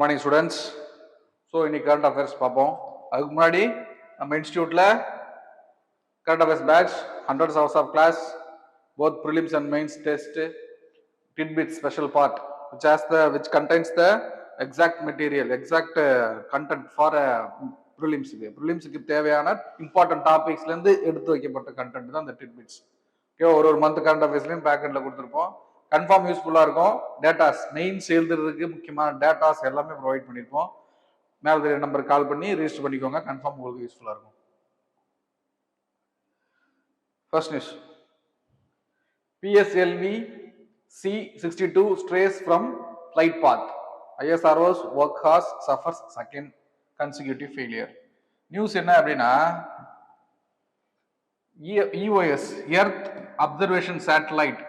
Morning students. So இன்னைக்கு current affairs பார்ப்போம். அதுக்கு முன்னாடி நம்ம இன்ஸ்டியூட்டில் current affairs batch 100 hours of class, both prelims and mains test, tidbit special part which contains the exact material, exact content for prelims. ப்ரிலிம்ஸுக்கு தேவையான important டாபிக்ஸ்லேருந்து எடுத்து வைக்கப்பட்ட content தான் இந்த டிட்பிட்ஸ். ஓகே, ஒரு மந்த் கரண்ட் அஃபேர்ஸ்லையும் பேக்கெட்டில் கொடுத்துருப்போம். கன்ஃபார்ம் யூஸ்ஃபுல்லாக இருக்கும். டேட்டாஸ் மெயின்ஸ் எழுதுறதுக்கு முக்கியமான டேட்டாஸ் எல்லாமே ப்ரொவைட் பண்ணியிருப்போம். மேலே தெரிய நம்பர் கால் பண்ணி ரிஜிஸ்டர் பண்ணிக்கோங்க. கன்ஃபார்ம் உங்களுக்கு யூஸ்ஃபுல்லாக இருக்கும். First news, PSLV C62 strays from flight path. ISRO's work horse suffers second consecutive failure. News என்ன அப்படின்னா, EOS எர்த் அப்சர்வேஷன் சேட்டலைட்,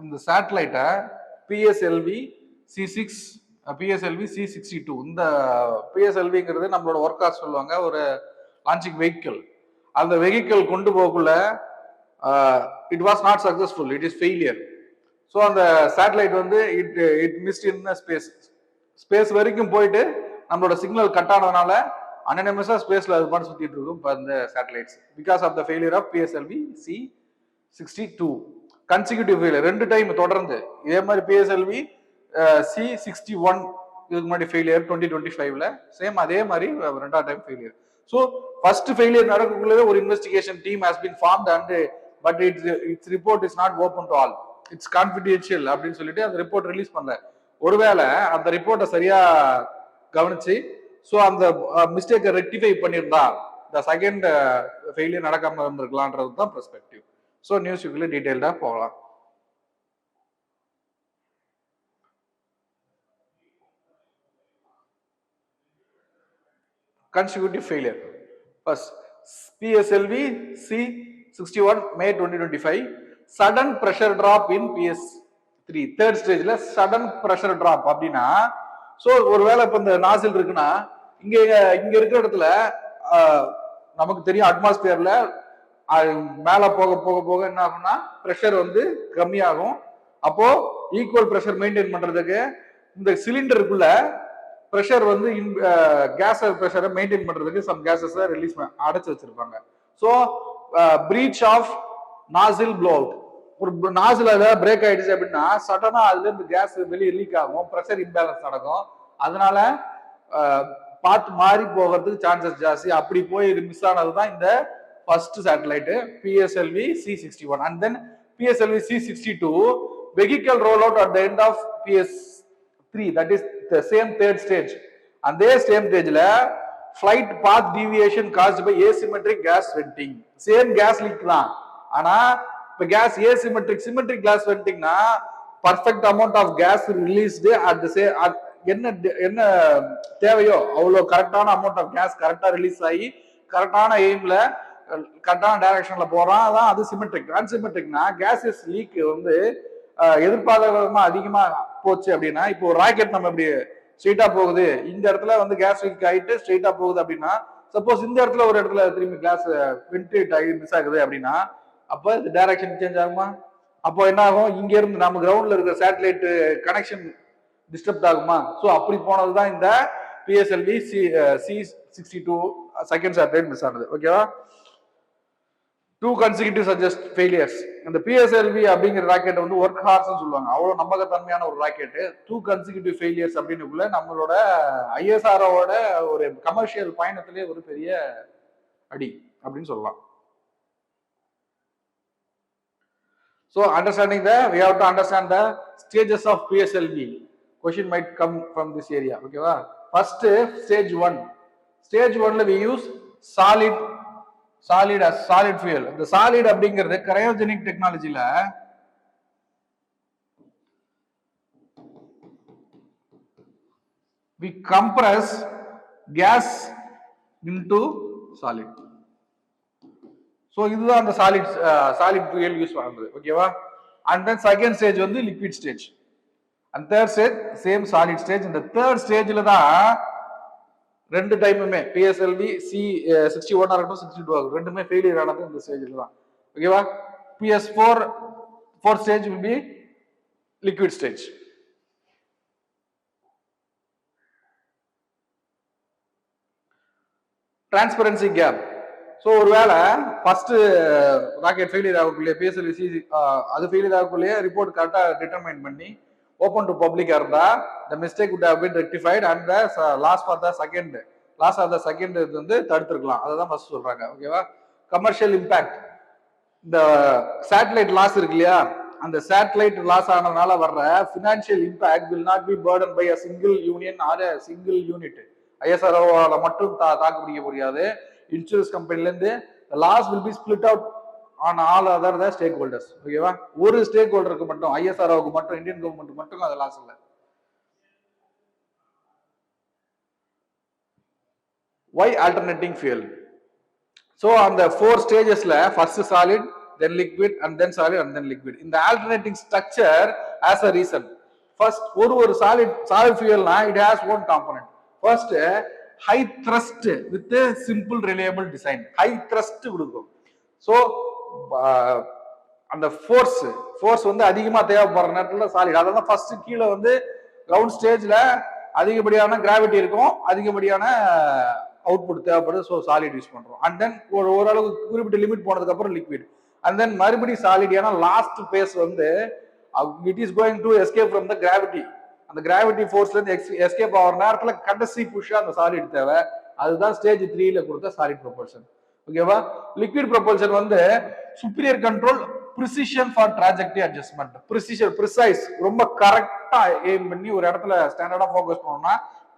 இந்த சேட்டலைட்டை PSLV C62, இந்த PSLVங்கிறது நம்மளோட ஒர்க் ஹார்ஸ் சொல்லுவாங்க, ஒரு லான்ச்சிங் வெஹிக்கிள். அந்த வெஹிக்கிள் கொண்டு போகக்குள்ள it was not successful, it is failure. So அந்த சேட்டலைட் வந்து இட் மிஸ்ட் இன் ஸ்பேஸ் வரைக்கும் போயிட்டு நம்மளோட சிக்னல் கட் ஆனதுனால அனனிமஸா ஸ்பேஸ்ல அது பாட்டு சுத்திட்டு இருக்கும் இப்போ அந்த satellites, because of the failure of PSLV C62 consecutive failure. 2 time தொடர்ந்து இதே மாதிரி PSLV C61 இதுக்கு முன்னாடி ஃபெயிலியர் 2025ல, சேம் அதே மாதிரி 2வது time failure. So first failure நடக்கக்குள்ளே ஒரு investigation team has been formed and but its report is not open to all, it's confidential அப்படின்னு சொல்லிட்டு அந்த ரிப்போர்ட் ரிலீஸ் பண்ணல. ஒருவேளை அந்த ரிப்போர்ட்டை சரியா கவனிச்சு ஸோ அந்த மிஸ்டேக்கை ரெக்டிஃபை பண்ணியிருந்தா இந்த செகண்ட் ஃபெயிலியர் நடக்காம இருந்திருக்கலான்றது தான் பெர்ஸ்பெக்டிவ். ஸோ நியூஸ்க்குள்ளே டீட்டெயில்டாக போகலாம். Consecutive failure. First, PSLV C61 May 2025, sudden pressure drop in PS3. Third stageல sudden pressure drop அப்படின்னா, ஸோ ஒருவேளை இப்போ இந்த நாசில் இருக்குன்னா இங்க இருக்கிற இடத்துல நமக்கு தெரியும் அட்மாஸ்பியர்ல மேல போக போக போக என்ன ஆகும்னா ப்ரெஷர் வந்து கம்மியாகும். அப்போ ஈக்குவல் ப்ரெஷர் மெயின்டைன் பண்றதுக்கு இந்த சிலிண்டருக்குள்ள ப்ரெஷர் வந்து கேஸ் ப்ரெஷரை மெயின்டைன் பண்றதுக்கு சம் கேசஸ் ரிலீஸ் அடைச்சு வச்சிருப்பாங்க. So breach of nozzle blow out, ஒரு நாசில் பிரேக் ஆயிடுச்சு அப்படின்னா சடனா அதுல இருந்து கேஸ் வெளியே லீக் ஆகும், ப்ரெஷர் இம்பேலன்ஸ் நடக்கும். அதனால பார்த்து மாறி போகிறதுக்கு சான்சஸ் ஜாஸ்தி. அப்படி போய் மிஸ் ஆனதுதான் இந்த first satellite PSLV C61. And then PSLV C62 vehicle roll out at the end of PS3, that is the same third stage. And the same stage la flight path deviation caused by asymmetric gas venting, same gas leak da ana ipo gas asymmetric symmetric gas venting na perfect amount of gas released at the same enna தேவையோ அவ்வளோ கரெக்டான amount of case கரெக்டா release ஆகி கரெக்டான எய்ம்ல கரெக்டான டைரக்ஷன்ல போறான், அதான் அது சிமெட்ரிக். அன்சிமெட்ரிக்னா கேஸஸ் லீக் வந்து எதிர்பார்க்காத அதிகமா போச்சு அப்படின்னா, இப்போ ஒரு ராக்கெட் நம்ம இப்படி ஸ்ட்ரெயிட்டா போகுது, இந்த இடத்துல வந்து கேஸ் லீக் ஆயிட்டு ஸ்ட்ரெயிட்டா போகுது அப்படின்னா, சப்போஸ் இந்த இடத்துல ஒரு இடத்துல திரும்பி கிளாஸ் வென்டிலேட் ஆகி மிஸ் ஆகுது அப்படின்னா, அப்ப டைரக்ஷன் சேஞ்ச் ஆகுமா? அப்போ என்ன ஆகும், இங்க இருந்து நம்ம கிரவுண்ட்ல இருக்கிற சேட்டலைட் கனெக்ஷன் டிஸ்டர்ப் ஆகுமா? ஸோ அப்படி போனதுதான் இந்த PSLV C62 second satellite miss ஆனது. ஓகேவா? 2 consecutive suggest failures. இந்த PSLV அப்படிங்கிற ராக்கெட் வந்து ஒர்க் ஹார்ஸ் சொல்லுவாங்க, அவ்வளவு நம்பகத்தன்மையான ஒரு ராக்கெட். 2 consecutive failures அப்படின்னுக்குள்ள நம்மளோட ISROவோட ஒரு கமர்ஷியல் பயணத்திலே ஒரு பெரிய அடி அப்படின்னு சொல்லலாம். So understanding we have to understand the stages of PSLV. Question might come from this area. ஓகேவா? First stage 1. Stage 1ல we use solid as solid fuel. இந்த சாலிட் அப்படிங்கிறது cryogenic டெக்னாலஜில we compress gas into solid. So இதுதான் அந்த solid fuel use பண்றது. ஓகேவா? And then second stage வந்து liquid stage. And third stage same solid stage. இந்த third stageல தான் ரெண்டு டைமுமே PSLV C61 ஆகட்டும் 62 ஆகட்டும் ரெண்டுமே ஃபெயிலியர் ஆனது இந்த ஸ்டேஜில் தான். ஓகேவா? PS4 fourth stage will be liquid stage. Transparency gap. So ஒருவேளை ஃபர்ஸ்ட் ராக்கெட் ஃபெயிலியர் ஆகக்குள்ளே பிஎஸ்எல்வி அது ஃபெயிலியர் ஆகக்குள்ளேயே ரிப்போர்ட் கரெக்டாக டிட்டர்மைன் பண்ணி ஓப்பன் டு பப்ளிக் இருந்தா the mistake would have been rectified and the loss of the second இது வந்து தடுத்துருக்கலாம். அதை தான் ஃபர்ஸ்ட் சொல்றாங்க. ஓகேவா? கமர்ஷியல் இம்பாக்ட், இந்த சேட்டலைட் லாஸ் இருக்கு இல்லையா, அந்த சேட்டலைட் லாஸ் ஆனதுனால வர்ற financial impact will not be burdened by a single union or a single unit. ஐஎஸ்ஆர்ஓவால மட்டும் தாக்கு பிடிக்க முடியாது. இன்சூரன்ஸ் கம்பெனில இருந்து loss will be split out on all other the stakeholders. ஓகேவா? ஒரு ஸ்டேக் ஹோல்டருக்கு மட்டும், ஐஎஸ்ஆர்ஓவுக்கு மட்டும், இந்தியன் கவர்மெண்ட் மட்டும் அது லாஸ் இல்லை. Why alternating fuel? So on the 4 stagesல first solid, then liquid, and then solid, and then liquid. In the alternating structure as a reason. First, ஒரு solid fuel na it has one component. First, high thrust with a simple reliable design. High thrust கொடுக்கும். So அந்த force வந்து அதிகமா தேவைப்படுற நேரத்துல solid. அதான் first கீழே வந்து கிரவுண்ட் ஸ்டேஜ்ல அதிகப்படியான கிராவிட்டி இருக்கும், அதிகப்படியான அவுட்புட் தேவைப்படுது. ஸோ சாலிட் யூஸ் பண்றோம். அண்ட் தென் ஓரளவுக்கு குறிப்பிட்ட லிமிட் போனதுக்கு அப்புறம் லிக்விட். அண்ட் தென் மறுபடியும் சாலிட். ஏன்னா லாஸ்ட் பேஸ் வந்து it is going to escape from the gravity. அந்த கிராவிட்டி ஃபோர்ஸ்ல இருந்து எஸ்கேப் ஆகிற நேரத்துல கடைசி புஷ்ஷா அந்த சாலிட் தேவை. அதுதான் ஸ்டேஜ் 3ல கொடுத்த சாலிட் ப்ரொபல்ஷன். ஓகேவா? லிக்விட் ப்ரொபல்ஷன் வந்து superior control, precision for trajectory adjustment. Precise, ரொம்ப கரெக்டா எய்ம் பண்ணி ஒரு இடத்துல ஸ்டாண்டர்டா ஃபோக்கஸ் பண்ணோம்னா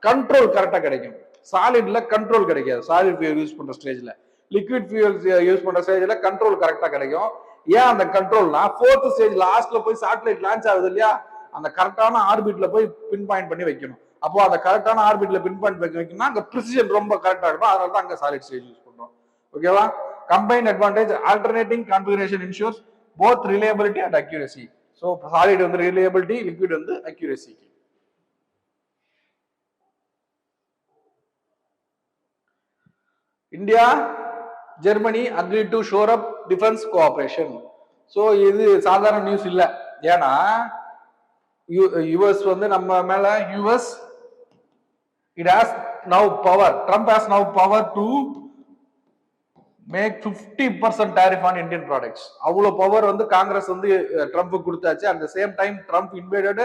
கண்ட்ரோல் கரெக்டா கிடைக்கும். சாலிட்ல கண்ட்ரோல் கிடைக்காது. சாலிட் ஃபியூல் யூஸ் பண்ற ஸ்டேஜ்ல, லிக்விட் ஃபியூல் யூஸ் பண்ற ஸ்டேஜ்ல கண்ட்ரோல் கரெக்டா கிடைக்கும். ஏன் அந்த கண்ட்ரோல்னா 4th ஸ்டேஜ் லாஸ்ட்ல போய் சாட்டலைட் லான்ச் ஆகுது இல்லையா, அந்த கரெக்டான ஆர்பிட்ல போய் பின் பாயிண்ட் பண்ணி வைக்கணும். அப்போ அந்த கரெக்டான ஆர்பிட்ல பின் பாயிண்ட் வைக்கணும்னா அங்க ப்ரிசிஷன் ரொம்ப கரெக்டா இருக்கும். அதனால தான் அங்க சாலிட் ஸ்டேஜ் யூஸ் பண்றோம். ஓகேவா? Combined advantage, alternating configuration ensures both reliability and accuracy. So solid வந்து ரிலையபிலிட்டி, லிக்விட் வந்து அக்யூரசிக்கு. India Germany agreed to shore up defense cooperation. So இது சாதாரண நியூஸ் இல்லை. ஏன்னா யுஎஸ் வந்து நம்ம மேல US it has now power, Trump has now power to make 50% tariff on Indian products. அவ்வளவு பவர் வந்து காங்கிரஸ் வந்து ட்ரம்ப் கொடுத்தாச்சு. At the same time Trump invaded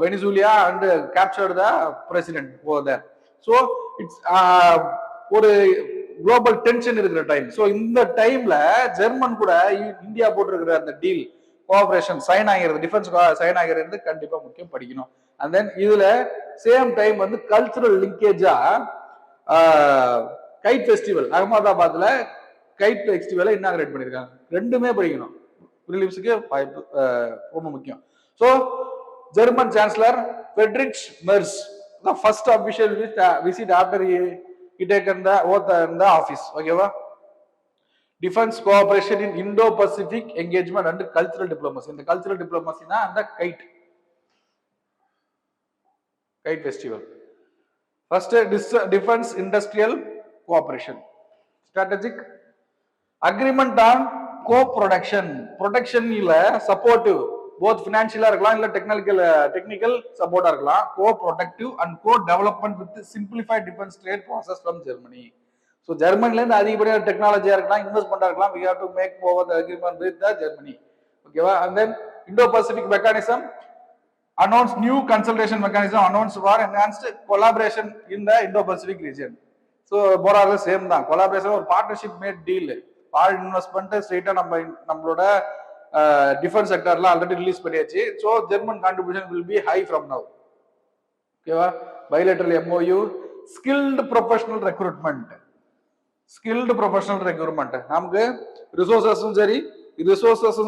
Venezuela and captured the president over there. So it's ஒரு global tension இருக்கிற time. So இந்த டைம்ல German கூட India போட்டிருக்கிற அந்த டீல் கோஆபரேஷன் சைன் ஆகிறது, டிஃபென்ஸ் சைன் ஆகிறது கண்டிப்பா முக்கியம், படிக்கணும். அண்ட் தென் இதுல சேம் டைம் வந்து கல்ச்சுரல் லிங்கேஜா கைட் ஃபெஸ்டிவல், அகமதாபாத்ல கைட் ஃபெஸ்டிவலை இன்னாகிரேட் பண்ணிருக்காங்க. ரெண்டுமே படிக்கணும், ப்ரிலிம்ஸ்க்கு ரொம்ப முக்கியம். So German chancellor Friedrich Merz the first official visit after he taken the oath in the office. ஓகேவா? Defence cooperation in Indo Pacific engagement and cultural diplomacy. இந்த கல்ச்சுரல் டிப்ளமசினா அந்த kite festival. First defence industrial cooperation, strategic agreement on co production இல்ல supportive, both ஃபினான்ஷியலா இருக்கலாம் இல்ல technical சப்போர்ட்டா இருக்கலாம். Co productive and co development with simplified defence trade process from Germany. So ஜெர்மனில இருந்து அதிகப்படியான டெக்னாலஜியா இருக்கலாம், இன்வெஸ்ட்மெண்டா இருக்கலாம். we have to make over the agreement with the Germany. ஓகேவா? and then Indo-Pacific mechanism, announce new consultation mechanism announced for enhanced collaboration in the Indo-Pacific region. So more or less same தான். collaboration ஒரு partnership made deal, all investment ஸ்ட்ரைட்டா நம்மளோட defence செக்டர்ல already release பண்ணியாச்சு. So German contribution will be high from now. ஓகேவா? Bilateral MOU, skilled professional recruitment. நமக்கு ரிசோர்ஸஸும்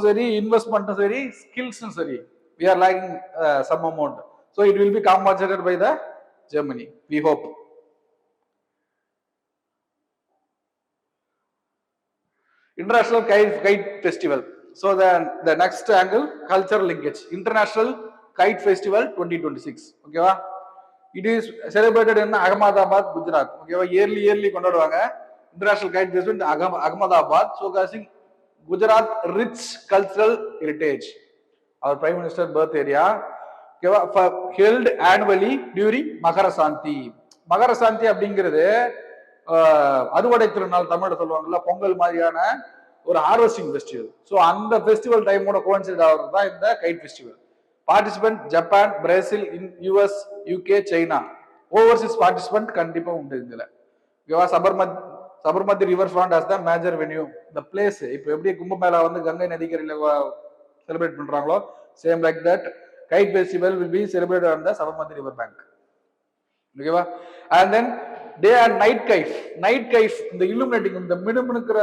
சரி, இன்வெஸ்ட்மெண்ட்டும் சரி, ஸ்கில்ஸும் சரி, we are lacking some amount. So it will be compensated by the Germany, we hope. International Kite Festival. So the next angle, cultural linkage. International Kite Festival 2026. Okay va? It is celebrated in Ahmedabad, Gujarat. Okay va? Yearly கொண்டாடுவாங்க. International Kite Festival in Ahmedabad, showcasing Gujarat rich cultural heritage. Our Prime Minister birth area. Okay va? Held annually during Makara Santi. Makara Santi அப்படிங்கிறது அறுவடை திருநாள் தமிழ்ல சொல்லுவாங்கல்ல, பொங்கல் மாதிரியான ஒரு harvesting festival. So அந்த festival டைமோட கோயின்சைட் ஆகிறது தான் இந்த kite festival. Participant Japan, Brazil, US, UK, China. Overseas participant கண்டிப்பா உண்டு இதுல. ஓகேவா? Sabarmati river front as the major venue. இந்த பிளேஸ் இப்போ எப்படி கும்பமேளா வந்து கங்கை நதிக்கரையில செலிப்ரேட் பண்றாங்களோ, same like that kite festival will be celebrate on the Sabarmati river bank. ஓகேவா? And then day and night kite. Night kite இந்த இல்லுமினேட்டிங், இந்த மினுமினுக்கிற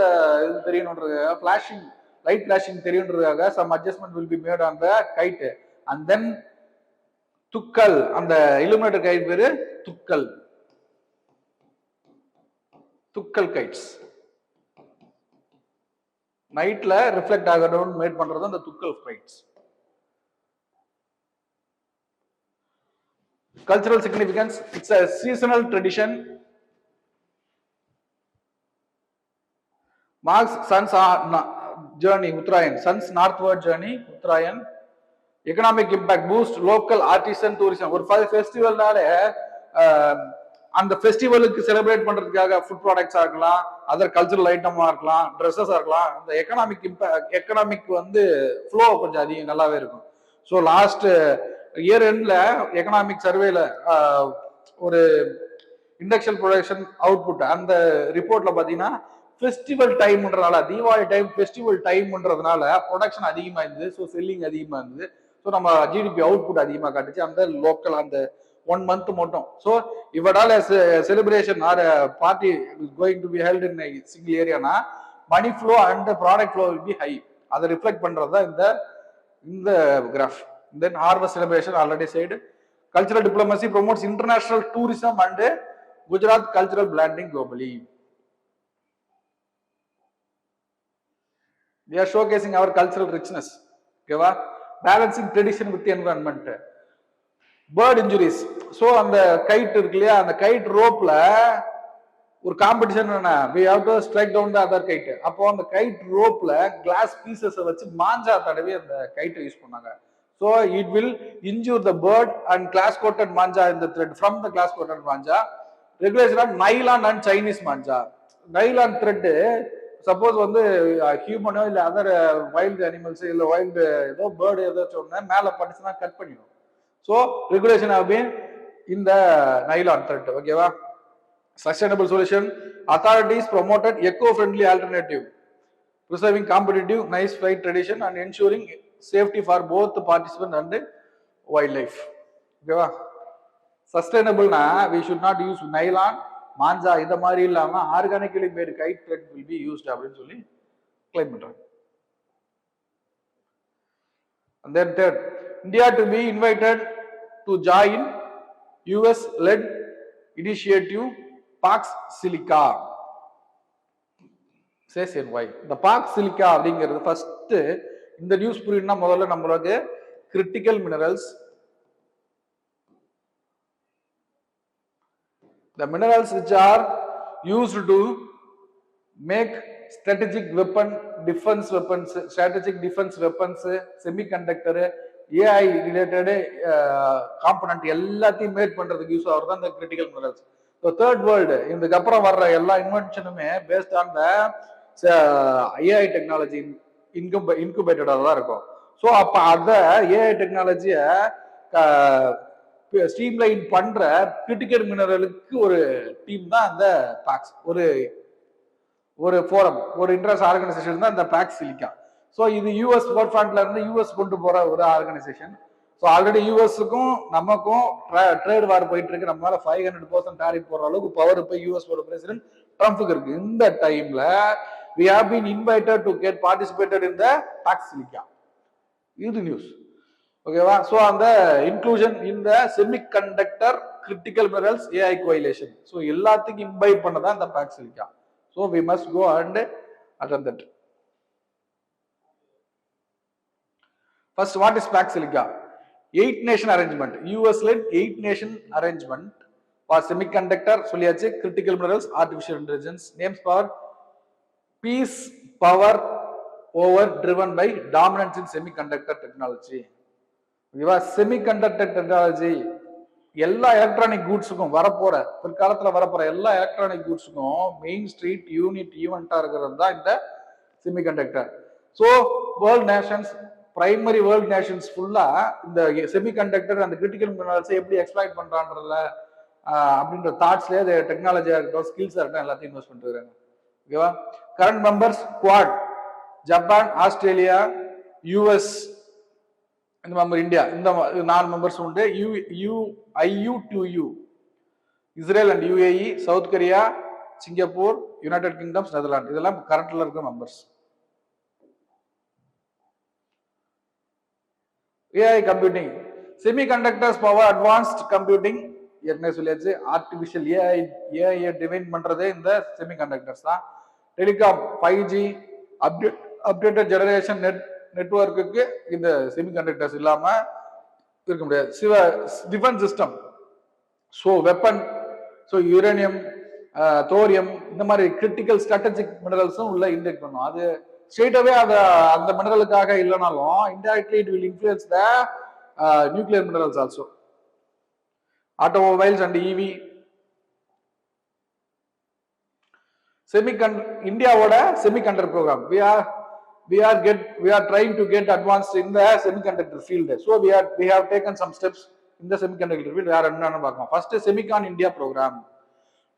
இது தெரியணுன்றதுக்காக, ஃபிளாஷிங் லைட் ஃபிளாஷிங் தெரியணுன்றதுக்காக some adjustment will be made on the kite. And then tukkal, அந்த illuminator kite பேரு tukkal. Tukkal kites நைட்ல reflect ஆகணும் மேட் பண்றது அந்த tukkal kites. Cultural significance, it's a seasonal tradition, marks sun's journey, Uttarayan, sun's northward journey, Uttarayan. Economic impact, boost local artisan tourism. ஒரு ஃபெஸ்டிவல்னாலே அந்த ஃபெஸ்டிவலுக்கு celebrate பண்றதுக்காக food ப்ராடக்ட்ஸா இருக்கலாம், அதர் கல்ச்சரல் ஐட்டமா இருக்கலாம், ட்ரெஸ்ஸஸா இருக்கலாம். அந்த எக்கனாமிக் வந்து ஃப்ளோ கொஞ்சம் அதிகம் நல்லாவே இருக்கும். ஸோ லாஸ்ட் இயர் எண்ட்ல எக்கனாமிக் சர்வேல ஒரு இண்டஸ்ட்ரியல் ப்ரொடக்ஷன் அவுட்புட் அந்த ரிப்போர்ட்ல பாத்தீங்கன்னா ஃபெஸ்டிவல் டைம்ன்றதுனால, தீபாவளி டைம் ஃபெஸ்டிவல் டைம்ன்றதுனால ப்ரொடக்ஷன் அதிகமா இருந்தது. ஸோ செல்லிங் அதிகமா இருந்தது. ஸோ நம்ம ஜிடிபி அவுட்புட் அதிகமாக காட்டுச்சு அந்த லோக்கல் அந்த 1 month மட்டும். ஸோ இவடால celebration or party going to be held in single ஏரியானா money flow and product flow will be high. அதை ரிஃப்ளெக்ட் பண்றது தான் இந்த graph. Then harvest celebration already said. Cultural diplomacy promotes international tourism and Gujarat cultural branding globally. We are showcasing our cultural richness. Okay, balancing tradition with the environment. Bird injuries. So on the kite irukliya, அந்த kite ropeல ஒரு competition என்ன, we have to strike down the other kite. அப்போ அந்த kite ropeல glass pieces வச்சு மாஞ்சா தடவி அந்த kite use பண்ணாங்க. So it will injure the bird and glass coated manja in the thread. From the glass coated manja, regulation on nylon and Chinese manja. Nylon thread, suppose வந்து ஹியூமனோ இல்ல other wild animals இல்ல wild ஏதோ bird ஏதோ சொன்னா மேல பட்டுச்சுன்னா cut பண்ணிடும். So regulation of been இந்த நைலான் த்ரெட். ஓகேவா? Sustainable solution, authorities promoted echo friendly alternative, preserving competitive nice flight tradition and ensuring safety for both the participant and the wildlife. Okay, sustainable na we should not use nylon, manja இந்த மாதிரி இல்லாம organically made kite thread will be used அப்படினு சொல்லி claim பண்றாங்க. And then third, India to be invited to join US led initiative Pax Silica. Says and why the Pax Silica அப்படிங்கிறது first இந்த news புரியணும்னா முதல்ல நம்மளுக்கு critical minerals, the minerals which are used to make strategic defense weapons, semiconductor, AI related component எல்லாத்தையும் made பண்றதுக்கு use ஆகுறது தான் இந்த critical minerals. So third world இதுக்கு அப்புறம் வர்ற எல்லா இன்வென்ஷனுமே based on the AI technology இன்குபேட்டடாக தான் இருக்கும். ஸோ அப்போ அதை ஏஐ டெக்னாலஜியை ஸ்ட்ரீம்லைன் பண்ற கிரிட்டிக்கல் மினரலுக்கு ஒரு டீம் தான் அந்த பாக்ஸ், ஒரு ஃபோரம், ஒரு இன்ட்ரெஸ்ட் ஆர்கனைசேஷன் தான் இந்த பாக்ஸ் சிலிக்கா. ஸோ இது யூஎஸ் வேர்ல்ட் ஃபண்ட்ல இருந்து யூஎஸ் கொண்டு போற ஒரு ஆர்கனைசேஷன். ஸோ ஆல்ரெடி யூஎஸ்க்கும் நமக்கும் ட்ரேட் வார் போயிட்டு இருக்கு. நம்ம மேல 500% டாரிஃப் போடுற அளவுக்கு பவர் இப்போ யூஎஸ் பிரசிடென்ட் ட்ரம்ப்புக்கு இருக்கு. இந்த டைம்ல we have been invited to get participated in the Pax Silica. இது நியூஸ். ஓகேவா? ஸோ அந்த இன்க்ளூஷன் இந்த semiconductor critical minerals AI coalition. So எல்லாத்துக்கும் இன்வைட் பண்ணதான் இந்த Pax Silica. So we must go and attend that. First, what is Pax Silica? 8-nation arrangement, US-led 8-nation arrangement for semiconductor, சொல்லியாச்சு, critical minerals, artificial intelligence, names for peace power over driven by dominance in semiconductor technology. ஓகேவா? Semiconductor technology எல்லா electronic கூட்ஸுக்கும் வரப்போற பிற்காலத்துல வரப்போற எல்லா electronic கூட்ஸுக்கும் main street unit ஈவெண்டா இருக்கிறது தான் இந்த semiconductor. So world Nations, primary world Nations ஃபுல்லா இந்த செமிகண்டக்டர் அந்த கிரிட்டிக்கல் மினரல்ஸை எப்படி எக்ஸ்ப்ளாய்ட் பண்றான்றதுல அப்படின்ற தாட்ஸ்லேயே டெக்னாலஜியா இருக்கட்டும், ஸ்கில்ஸா இருக்கட்டும் எல்லாத்தையும் இன்வெஸ்ட் பண்ணிட்டு இருக்காங்க. ஓகேவா? Current members quad, Japan, Australia, US, இந்த மெம்பர் இந்தியா, இந்த 4 மெம்பர்ஸ் உண்டு. IU2U Israel and UAE, south Korea, Singapore, United kingdoms, Netherlands, இதெல்லாம் கரண்ட்ல இருக்க members. AI computing, semiconductors power advanced computing, ஏற்கனவே சொல்லியாச்சு. ஆர்டிபிஷியல் ஏஐ டிவைன் பண்றதே இந்த செமிகண்டக்டர்ஸ் தான். டெலிகாம் 5G அப்டேட்டட் ஜெனரேஷன் நெட்வொர்க்குக்கு இந்த செமிகண்டக்டர்ஸ் இல்லாம இருக்க முடியாது. Defence system, so weapon, so uranium, thorium, இந்த மாதிரி கிரிட்டிக்கல் ஸ்ட்ராட்டஜிக் மினரல்ஸும் உள்ள இன்டெக்ட் பண்ணும். அது ஸ்ட்ரெயிட்டாவே அந்த மினரலுக்காக இல்லைனாலும் indirectly it will influence the nuclear minerals also. Automobiles and EV. இந்தியாவோட semiconductor program, we are trying to get advanced in the semiconductor field. So we have taken some steps in the semiconductor field. First, Semicon India program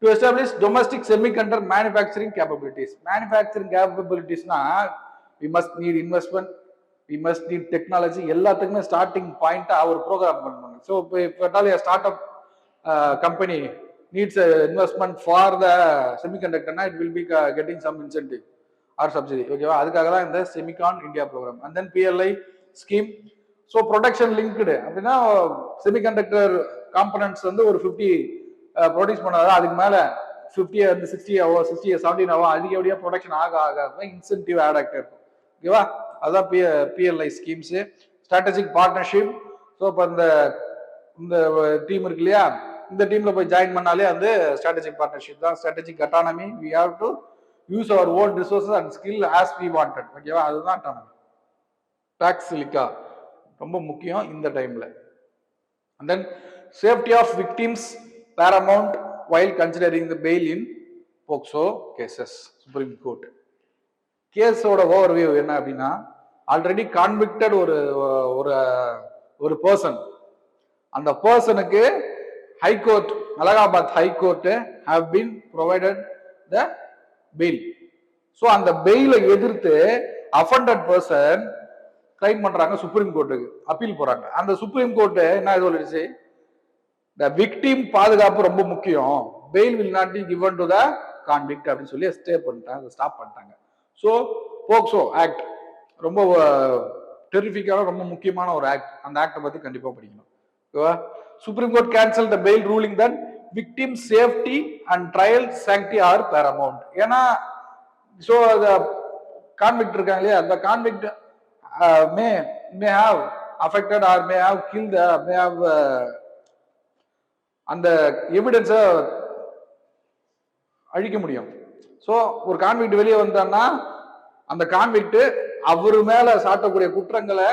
to establish domestic semiconductor manufacturing capabilities. Manufacturing capabilities na we must need investment, we must need technology. எல்லாத்துக்குமே starting point our program பண்ணணும். So if at all a startup company needs investment for the semiconductor, it will be getting some incentive or subsidy. ஓகேவா? அதுக்காக தான் இந்த semicon India program. And then PLI scheme. So production linked அப்படின்னா semiconductor components வந்து ஒரு 50 produce பண்ணாதான் அதுக்கு மேல 50 அந்த 60 ஆகும், 60 17 ஆகும், அதிகப்படியா ப்ரொடக்ஷன் ஆக இன்சென்டிவ் ஆட் ஆகிட்டே இருக்கும். ஓகேவா? அதுதான் PLI schemes. Strategic partnership. So இப்போ இந்த டீம் இருக்கு இல்லையா, இந்த டீம்ல போய் ஜாயின் பண்ணாலே வந்து ஸ்ட்ராட்டஜிக் பார்ட்னர்ஷிப் தான். Strategic autonomy, we have to use our own resources and skill as we wanted. ஓகேவா? அதுதான் autonomy. டாக்ஸ் சிலிக்கா ரொம்ப முக்கியம் இந்த டைம்ல. and then safety of victims paramount while considering the bail in POCSO cases. Supreme court கேஸோட overview என்ன அப்படின்னா, already convicted ஒரு பர்சன், அந்த பர்சனுக்கு high court, Allahabad high court have been provided the bail. So அந்த பெயிலை எதிர்த்து அஃபண்டட் பர்சன் கிளைம் பண்றாங்க, சுப்ரீம் கோர்ட்டுக்கு அப்பீல் போறாங்க. அந்த சுப்ரீம் கோர்ட்டு என்ன சொல்லிடுச்சு, த விக்டிம் பாதுகாப்பு ரொம்ப முக்கியம், bail will not be given to the convict அப்படின்னு சொல்லி ஸ்டாப் பண்ணிட்டாங்க. ஸோ போக்சோ ஆக்ட் ரொம்ப டெரிஃபிக்கான ரொம்ப முக்கியமான ஒரு ஆக்ட். அந்த ஆக்டை பத்தி கண்டிப்பா படிக்கணும். ஓகேவா? Supreme court cancel the fail ruling that victim safety and trial sanctity are paramount. ஏன்னா so the convict இருக்காங்க இல்லையா, அந்த convict may have affected or may have killed, may have அந்த எவிடன்ஸை அழிக்க முடியும். ஸோ ஒரு கான்விக்ட் வெளியே வந்தான்னா அந்த கான்விக்ட் அவரு மேல சாட்டக்கூடிய குற்றங்களை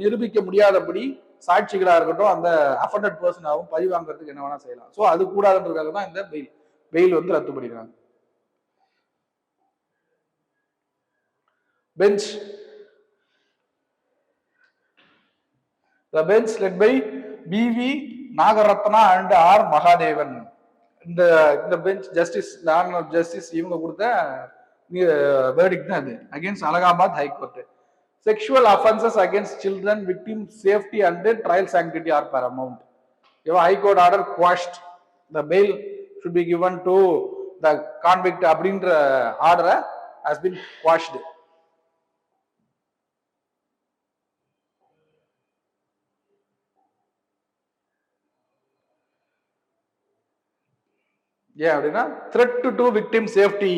நிரூபிக்க முடியாதபடி சாட்சிகளா இருக்கட்டும், அந்த அஃபண்டட் பர்சனாகவும் பழி வாங்குறதுக்கு என்ன வேணா செய்யலாம். ஸோ அது கூடாதுன்றதுக்காக தான் இந்த பெயில் வந்து ரத்து பண்ணிடுறாங்க. Bench, the bench led by BV Nagarathna and R Mahadevan. இந்த பெஞ்ச் ஜஸ்டிஸ் ஜஸ்டிஸ் இவங்க கொடுத்த வேர்டிக்ட் தான் அது against Allahabad high court. Sexual offences against children, victim safety and trial sanctity are paramount. Your High Court order quashed. The bail should be given to the convict. Abdinra order has been quashed. Yeah, threat to victim safety.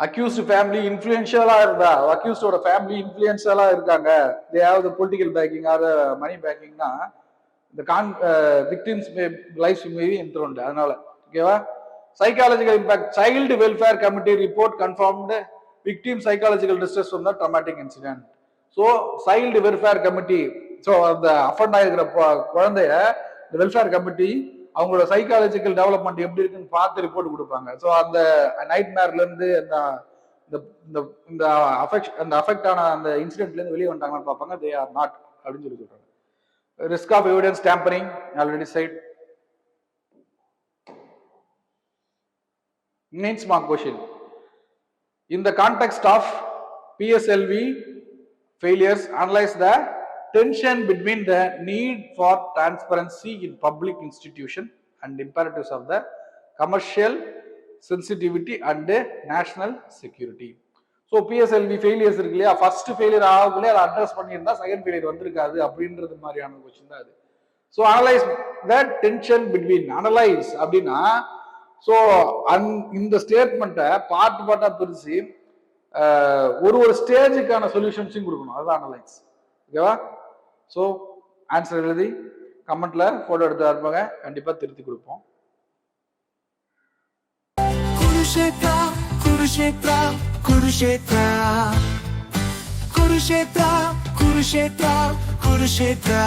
Accused family influential இருந்தா, accused ஓட family influential இருக்காங்க, they have the political backing or money backing னா the victims lives may be enthroned. அதனால ஓகேவா? psychological impact, child welfare committee report confirmed victim psychological distress from the traumatic incident. So child welfare committee so அந்த offend ஆகிருக்கிற குழந்தைய இந்த welfare committee அவங்களோட psychological development எப்படி இருக்குன்னு பார்த்து ரிப்போர்ட் கொடுப்பாங்க. ஸோ அந்த நைட் மேர்ல இருந்து இந்த அஃபெக்ட் ஆன அந்த இன்சிடென்ட்ல இருந்து வெளியே வந்துட்டாங்கன்னு பார்ப்பாங்க. தே ஆர் நாட் அப்படின்னு சொல்லி சொல்றாங்க. Risk of evidence tampering already cited. Mains mark question. In the context of PSLV failures, analyze the tension between the need for transparency in public institution and imperatives of the commercial sensitivity and national security. So PSLV failures இருக்கு இல்லையா, first failure ஆகக்குள்ளே அதை address பண்ணியிருந்தா second failure வந்திருக்காது அப்படின்றது மாதிரியான question தான் அது. So analyse த tension between. Analyse அப்படின்னா ஸோ இந்த ஸ்டேட்மெண்ட்டை பார்ட்டா பிரிச்சு ஒரு ஸ்டேஜுக்கான சொல்யூஷன்ஸையும் கொடுக்கணும். அதுதான் அனலைஸ். ஓகேவா? ஸோ ஆன்சர் எழுதி கமெண்ட்ல போட்டோ எடுத்து இருப்பாங்க, கண்டிப்பா திருத்தி கொடுப்போம். குருஷேத்ரா குருஷேத்ரா குருஷேத்ரா குருஷேத்ரா குருஷேத்ரா குருஷேத்ரா